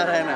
లక్ష్మీనారాయణ.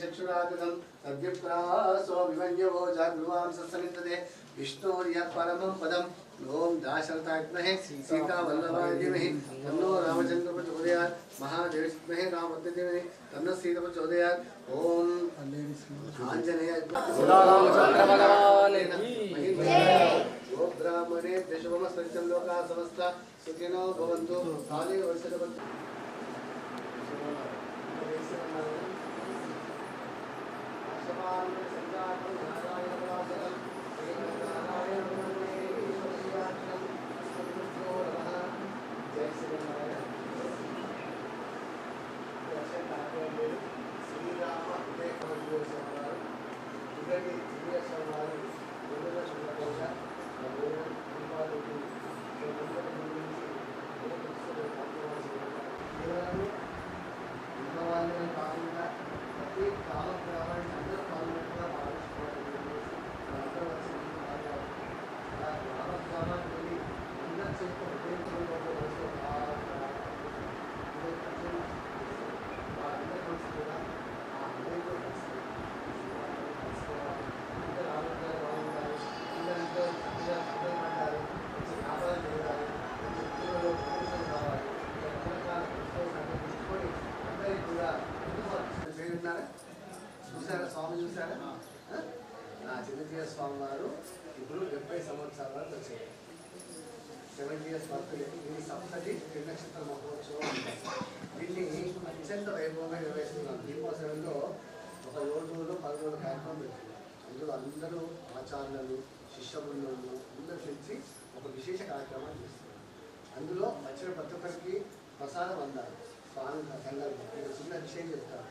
चक्षुरागतं तद्विप्रासो विमन्यवो जागृवां सत्समिन्दते विष्णोर्य परमं पदम् ओम दाशरथात्महे सीता वल्लभाय धीमहि तन्नो रामचंद्र प्रचोदयात् महादेव विद्महे रामभद्राय धीमहि तन्नो सीता प्रचोदयात् ओम आंजनेय रामचंद्र भगवान की जय। ओम ब्राह्मणे दशवम सत्यं लोका समस्ता सुखिनो भवन्तु काले वर्षदवन्तु చూసారా స్వామి చూసారా నా చిన్నజీవ స్వామి వారు ఇప్పుడు 70 సంవత్సరాలు వచ్చారు 70 years బర్త్డే దీని సప్తతి నక్షత్ర మహోత్సవం దీన్ని అత్యంత వైభవంగా నిర్వహిస్తున్నాం దీపోత్సవంలో ఒక 7 రోజులు 10 రోజుల కార్యక్రమం పెట్టుకున్నాం అందులో అందరూ ఆచార్యులు శిష్య బృందాలు అందరూ పిలిచి ఒక విశేష కార్యక్రమాన్ని చేస్తున్నారు అందులో వచ్చిన ప్రతి ఒక్కరికి ప్రసాదం అందాలి స్వామి సందర్భం చిన్న విషయం చెప్తారు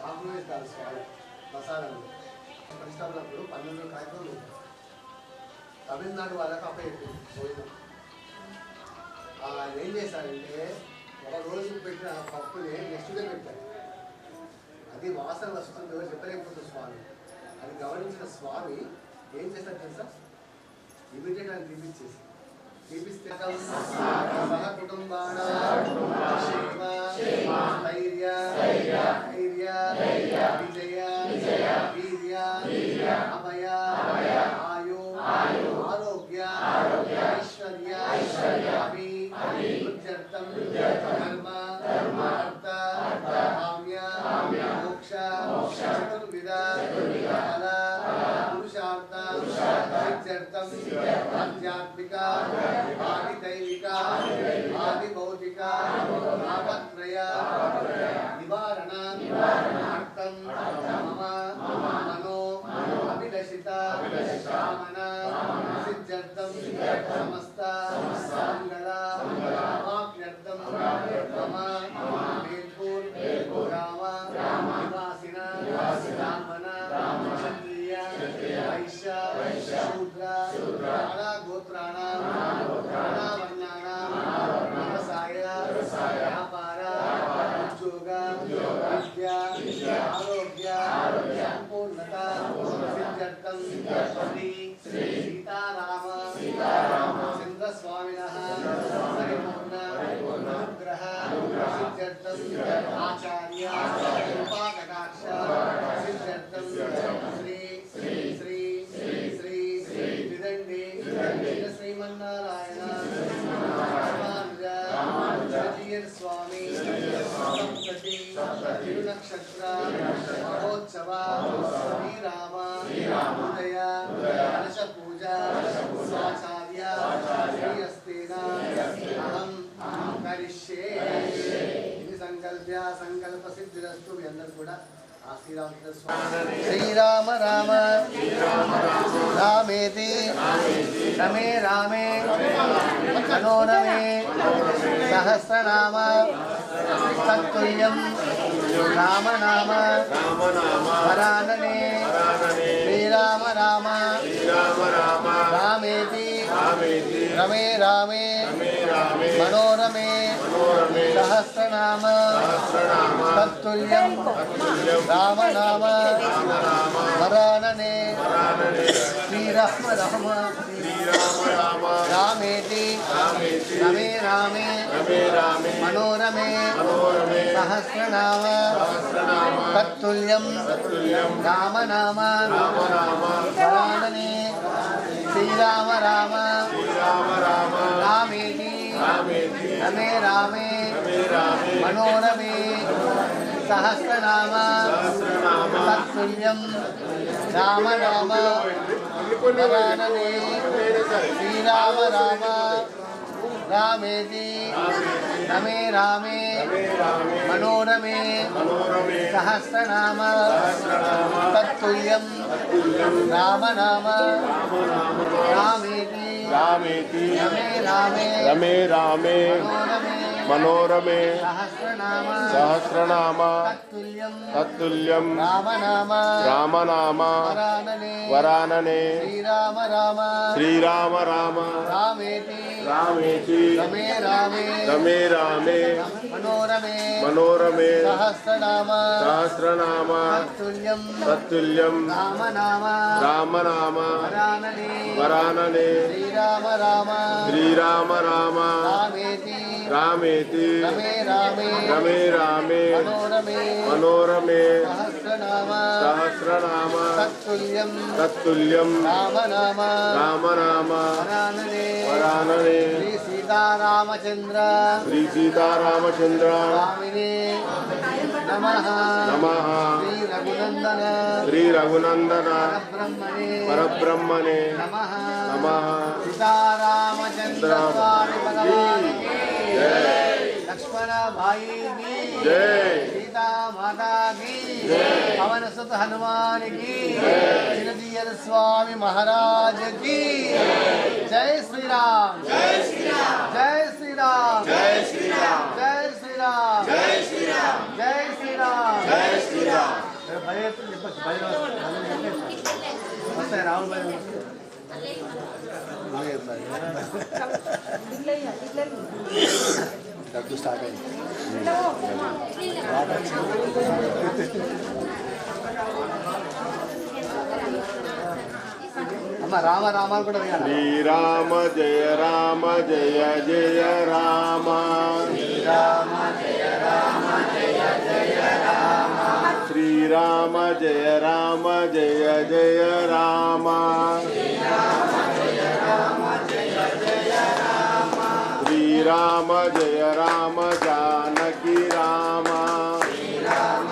సాగులో ఇస్తారు స్వామి ప్రసాదాలు పరిశ్రమలప్పుడు 12 కార్యక్రమాలు తమిళనాడు వాళ్ళకి అప్పచెప్పింది భోజనం ఏం చేశారంటే ఒక రోజు పెట్టిన పప్పుని నెక్స్ట్ డే పెట్టారు అది వాసన వస్తుంది ఎవరు చెప్పలేకపోతుంది స్వామి అది గమనించిన స్వామి ఏం చేశారు తెలుసా ఇమీడియట్ అని తీపిచ్చేసి తీపిస్తే సహ కుటుంబాన ధైర్య విజయ వీర్య అభయ ఆయు ఆరోగ్య ఐశ్వర్య అభివృద్ధ్యర్థం ధర్మ అర్థ కామ్య మోక్ష చతుర్విధ ఫల పురుషార్థ సిద్ధ్యర్థం ఆధ్యాత్మిక ఆది దైవిక ఆది భౌతిక తాపత్రయ నివారణ అర్థం మమ మనో అభిలషిత కామన సిద్ధ్యర్థం సమస్త మంగళ అవాప్యర్థం మమ మేల్పూర్ గ్రామ నివాసిన బ్రాహ్మణ క్షత్రియ వైశ్య శూద్ర గోత్రాణం వర్ణానాం వ్యవసాయ వ్యాపార ఉద్యోగ విద్య ఆరోగ్య సంపూర్ణత సిద్ధ్యర్థం శ్రీ సీతారామ చంద్రస్వామినః పరిపూర్ణ అనుగ్రహ సిద్ధ్యర్థం ఆచార్య కృపాకటాక్ష సిద్ధ్యర్థం శ్రీ శ్రీ శ్రీ విదండి శ్రీమన్నారాయణ స్వామి సప్తతి తిరునక్షత్ర మహోత్సవ శ్రీరామ ఉదయ కలశ పూజ ఆచార్య శ్రీయస్తేన అహం కరిష్యే ఇది సంకల్ప సిద్ధిరస్తు మీ అందరూ కూడా శ్రీరామ రామ రామేతి రమే రామే మనోరమే సహస్రనామ తత్తుల్యం రామనామ వరాననే శ్రీరామ రామ రామేతి रमे रामे मनोरमे सहस्रनाम तत्तुल्यं राम नाम वरानने श्रीराम राम रामेति रमे रामे मनोरमे सहस्रनाम तत्तुल्यं राम नाम वरानने श्रीराम राम रामेति रमे रामे मनोरमे सहस्रनाम तत्तुल्यं राम नाम वरानने श्रीराम राम रामेति रमे रामे मनोरमे सहस्रनाम तत्तुल्यं राम नाम रामेति रमे रामे मनोरमे सहस्रनाम तत्तुल्यं राम नाम वरानने श्रीराम राम रामेति रमे रामे मनोरमे सहस्रनाम तत्तुल्यं राम नाम वरानने श्रीराम राम रामेति रमे रामे मनोरमे सहस्रनाम तत्तुल्यं राम नाम वरानने श्री सीतारामचंद्र स्वामिने नमः श्री रघुनंदन परब्रह्मणे नमः सीतारामचंद्र स्वामी भगवान लक्ष्मण भाई की जय, सीता माता की जय, पवन सुत हनुमान की जय, स्वामी महाराज की जय श्री राम जय श्री राम जय श्री राम जय श्री राम जय श्री राम जय श्री राम जय श्री राम जय श्री राम राहुल भाई डब्बू स्टार्ट अయింది అమ్మ రామ రామ కూడా వినాలి శ్రీరామ జయ రామ జయ జయ రామ శ్రీరామ జయ రామ జయ జయ రామ శ్రీరామ జయ రామ జయ జయ రామ శ్రీరామ జయ రామ జయ జయ రామ శ్రీరామ జయ రామ జానకి రామ శ్రీరామ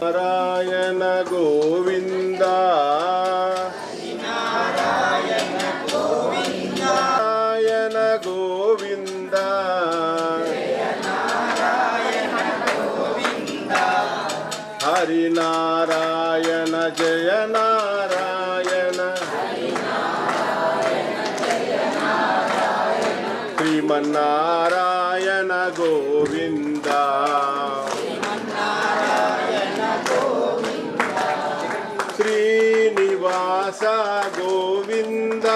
నారాయణ గోవింద నారాయణ గోవింద నారాయణ గోవింద హరి నారాయణ జయ నారాయణ శ్రీమన్నారాయణ గోవింద శ్రీనివాస గోవింద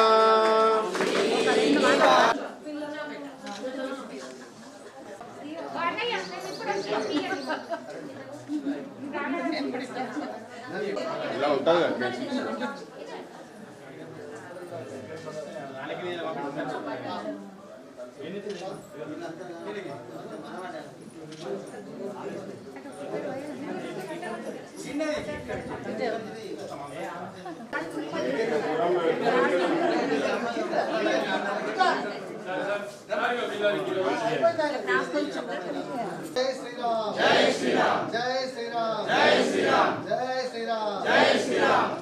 ఇలా ఉంటుంది జై శ్రీరామ్ జై శ్రీరామ్ జై శ్రీరామ్ జై శ్రీరామ్ జై శ్రీరామ్ జై శ్రీరామ్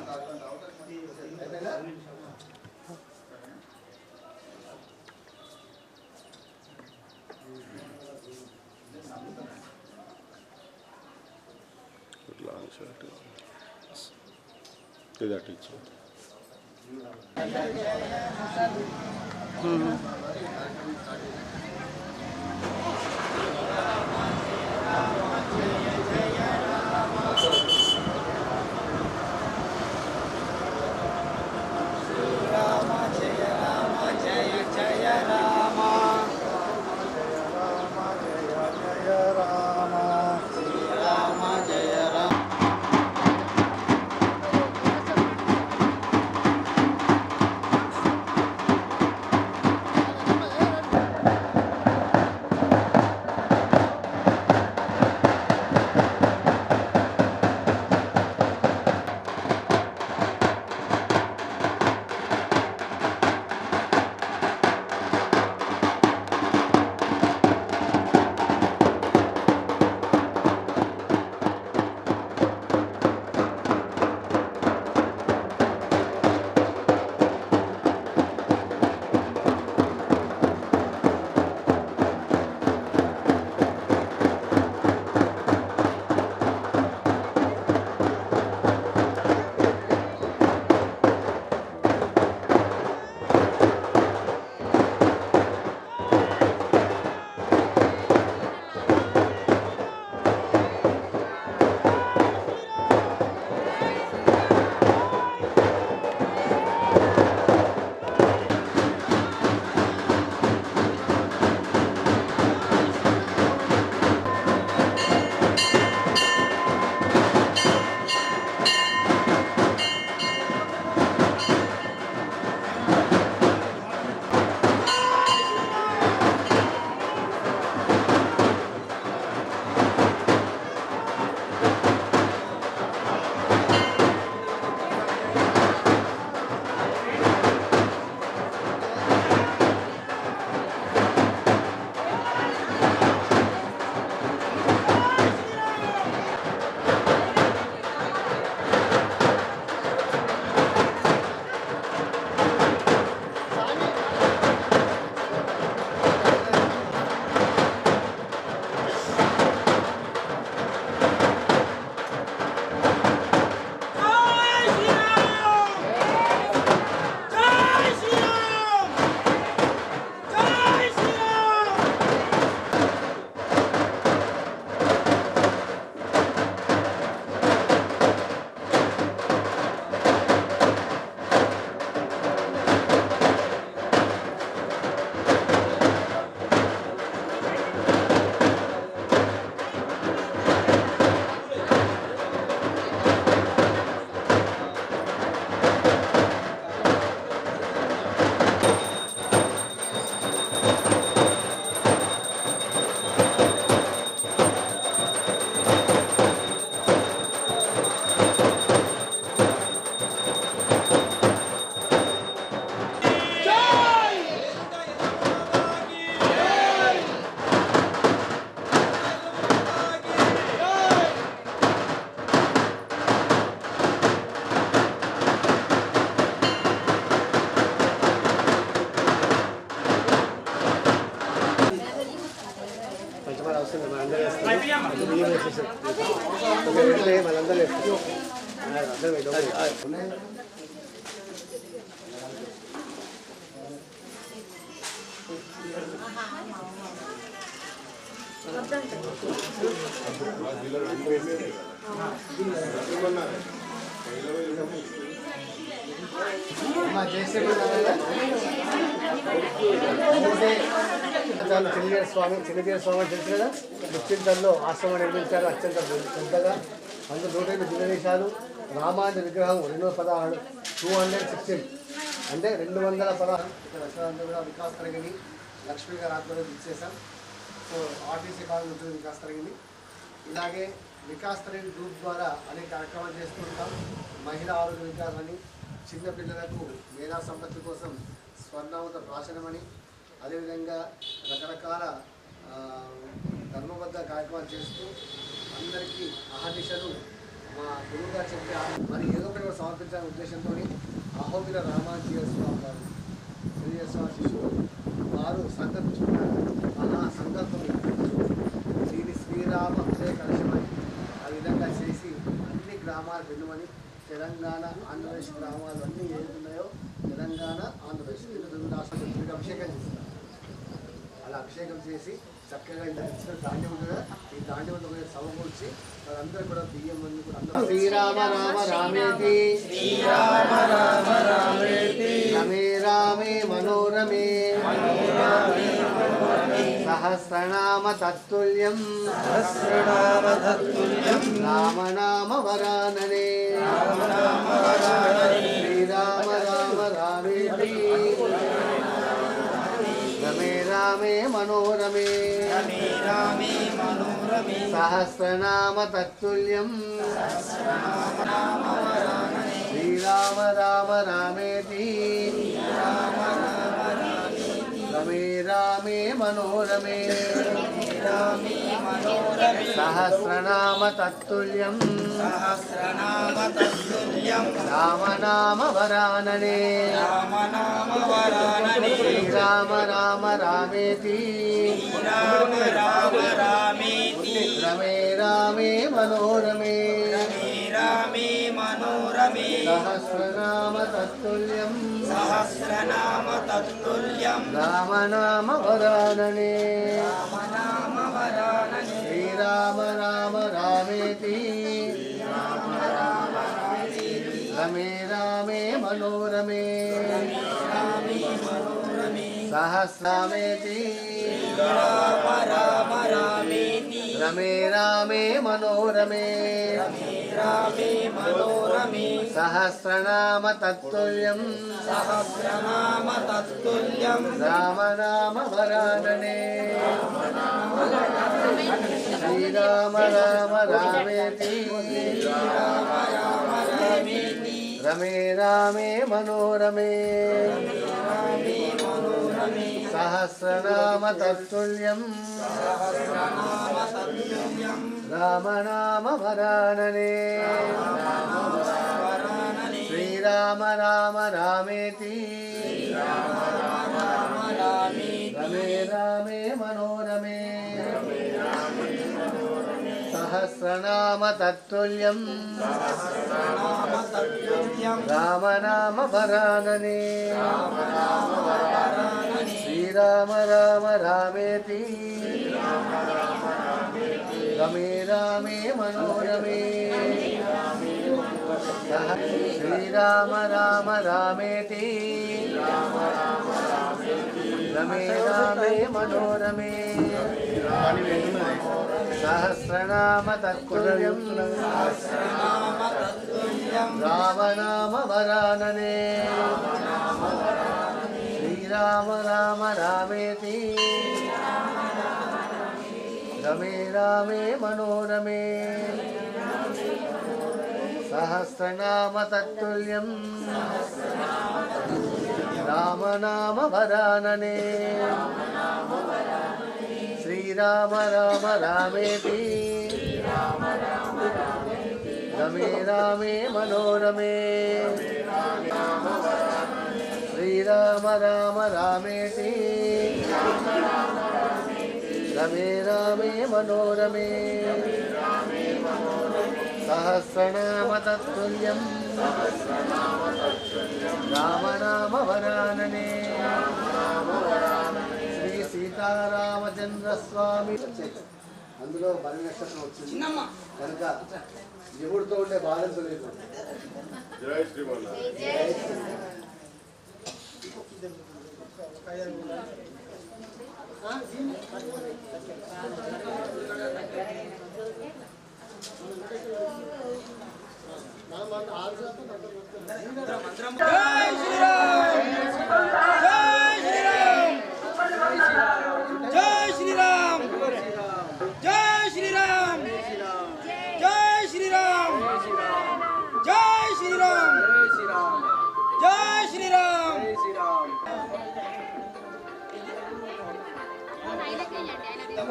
that teacher. చిన్నజీర స్వామి తెలుసు కదా, ముచ్చింతల్లో ఆశ్రమం నిర్మించారు అత్యంత పెద్దగా. అందులో 108 దివ్యదేశాలు, రామాంజ విగ్రహం 216 216 అంటే 216. ఇక్కడ కూడా వికాస్ తరగని లక్ష్మీ గారు ఆధ్వర్యంలో ఇచ్చేసాం. సో ఆర్టీసీ కాలేజ్ ఉంటుంది వికాస్ తరగని. ఇలాగే వికాస్ తరగని గ్రూప్ ద్వారా అనేక కార్యక్రమాలు చేస్తూ ఉంటాం. మహిళా ఆరోగ్య వికాసం అని, చిన్నపిల్లలకు మేధా సంపత్తి కోసం స్వర్ణావత ప్రాశనమని, అదేవిధంగా రకరకాల ధర్మబద్ధ కార్యక్రమాలు చేస్తూ అందరికీ అహర్నిశలు మా గురువుగా చెప్పే మరి ఏదో ఒకటి సమర్పించాలనే ఉద్దేశంతో అహోబిల రామాజీయ స్వామి వారు శ్రీస్వామి శిష్యులు వారు సంకల్పించుకున్నారు. సంకల్పం దీని శ్రీరామ హృదయ కలశమని ఆ విధంగా చేసి అన్ని గ్రామాలు వెళ్ళమని, తెలంగాణ ఆంధ్రప్రదేశ్ గ్రామాలు అన్నీ ఏదున్నాయో తెలంగాణ ఆంధ్రప్రదేశ్ రెండు రాష్ట్రాలకు అభిషేకం చేస్తారు. అలా అభిషేకం చేసి చక్కగా ఇలా ఇచ్చిన ధాన్యం ఉంటుంది కదా, ఈ ధాన్యంతో సమకూర్చి వాళ్ళందరూ కూడా బియ్యం అన్ని కూడా శ్రీరామ రామ రామేతి శ్రీరామ రామ రామేతి రమే రామే మనోరమే సహస్రనామ తత్తుల్యం రామ నామ వరాననే శ్రీరామ రామ రామేతి రమే రామే మనోరమే సహస్రనామ తత్తుల్యం శ్రీరామ రామ రామేతి రమే రామే మనోరమే సహస్రనామ తత్తుల్యం రామ నామ వరాననే శ్రీరామ రామ రామేతి రమే రామే మనోరమే సహస్రనామ తత్తుల్యం రామ నామ వరాననే శ్రీరామ రామ రామేతి రమే రామే మనోరమే సహస్రమేతి రమే రామే మనోరమే సహస్రనామ తత్తుల్యం రామ నామ వరాననే శ్రీరామ రామ రామేతి రమే రామే మనోరమే సహస్రనామ తత్తుల్యం రామ నామ వరాననే శ్రీరామ రామ రామేతి రమే రామే మనోరమే సహస్రనామ తత్తుల్యం రామ నామ వరాననే శ్రీరామ రామ రామేతి రమే రామే మనోరమే శ్రీరామ రామ రామేతి రమే రామే మనోరమే సహస్రనామ తత్తుల్యం రామ నామ వరాననే శ్రీరామ రామ రామేతి రమే రామే మనోరమే సహస్రనామ తత్తుల్యం రామ నామ వరాననే శ్రీరామ రామ రామేతి రమే రామే మనోరమే శ్రీరామ రామ రామేతి రమే రామే మనోరమే సహస్రనామ తత్తుల్యం రామనామ వరాననే శ్రీ సీతారామచంద్ర స్వామి. అందులో బలి నక్షత్రం వచ్చింది కనుక ఎవరితో ఉండే బాధలు తెలియదు. జై శ్రీమన్నారాయణ.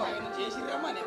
ఆయన చేసి రమ్మని